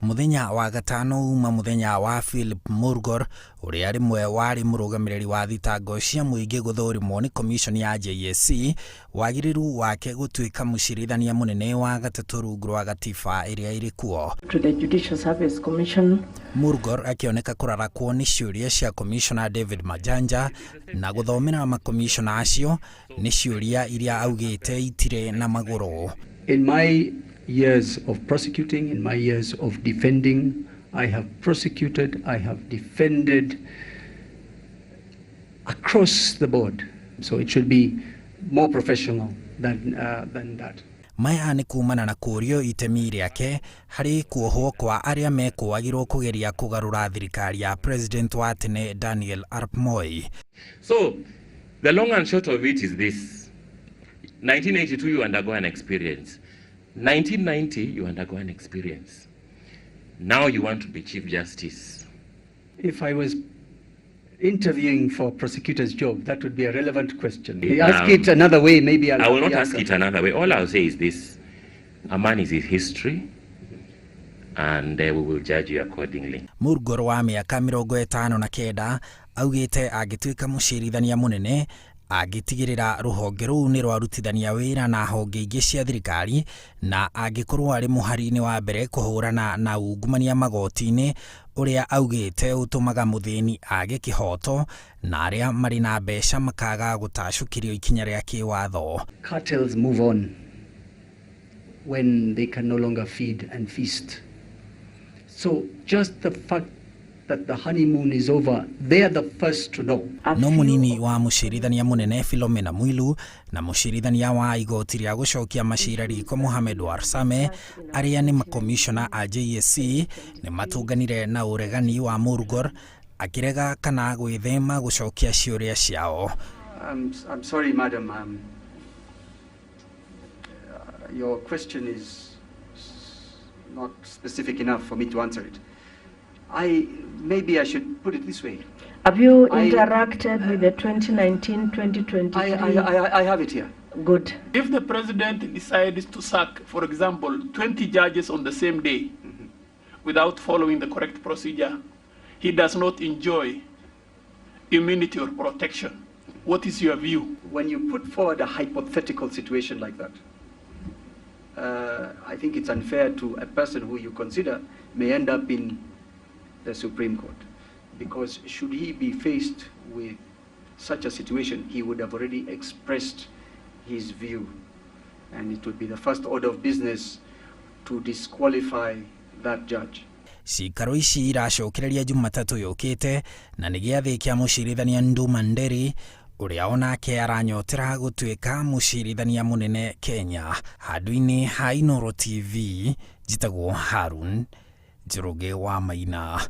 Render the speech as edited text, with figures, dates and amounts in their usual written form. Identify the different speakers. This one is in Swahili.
Speaker 1: Muthenya wa gatano uma muthenya wa Philip Murgor uria rimwe wari murugamiriri wa thitango cia muingi guthurimwo ni komiconi ya JSC wagiriru wake gutuika mũcirithania mũnene wa gatatu rungu rwa gatiba iria iri kuo.
Speaker 2: To the Judicial Service Commission.
Speaker 1: Murgor akioneka kurarakwo ni ciũria cia Commissioner David Majanja na guthomera makomishona acio ni ciũria iria augite itire na maguru.
Speaker 3: In my years of prosecuting, in my years of defending, I have prosecuted, I have defended across the board. So it should be more professional than that.
Speaker 1: Maya ni kumana na kurio itemi riake hari kuohwo kwa aria mekuagirwo kugeria kugarura thirikari ya President wa tene Daniel Arap Moi.
Speaker 4: So the long and short of it is this: 1982 you undergo an experience. 1990 you undergo an experience. Now you want to be Chief Justice.
Speaker 3: If I was interviewing for prosecutor's job, that would be a relevant question. Ask it another way, maybe
Speaker 4: I will not ask it another way. All I'll say is this: a man is his history, and we will judge you accordingly.
Speaker 1: Murgor wa miaka 59 augite agituika mũcirithania mũnene agitigirira ruhonge ruu ni rwarutithania wira na honge ingi cia thirikari na angikorwo ari muhari-ini wa mbere kuhurana na ungumania magoti-ini uria augite utumaga muthini age kihoto na aria mari na mbeca makaga gutacukirio ikinya ria kiwatho.
Speaker 3: Cartels move on when they can no longer feed and feast. So just the fact that the honeymoon is over, they are the first to know.
Speaker 1: No munini wa mũcirithania mũnene Philomena Mwilu na mũcirithania wa igoti ria gucokia macira riko Mohamed Warsame aria ni makomishona a JSC ni matunganire na uregani wa Murgor akirega kana gwithema gucokia ciũria ciao.
Speaker 3: I'm sorry, madam. Your question is not specific enough for me to answer it. Maybe I should put it this way.
Speaker 2: Have you interacted with the 2019-2023?
Speaker 3: I have it here.
Speaker 2: Good.
Speaker 5: If the president decides to sack, for example, 20 judges on the same day, without following the correct procedure, he does not enjoy immunity or protection. What is your view?
Speaker 3: When you put forward a hypothetical situation like that, I think it's unfair to a person who you consider may end up in the Supreme Court, because should he be faced with such a situation, he would have already expressed his view, and it would be the first order of business to disqualify that judge.
Speaker 1: Cikaro ici iracokereria Jumatatu yukite na ni giathi kia mũcirithania Nduma Nderi uria onake aranyotera gutuika mũcirithania mũnene Kenya. Handũ-inĩ ha Inooro TV, njitagwo Harun Njoroge wa Maina.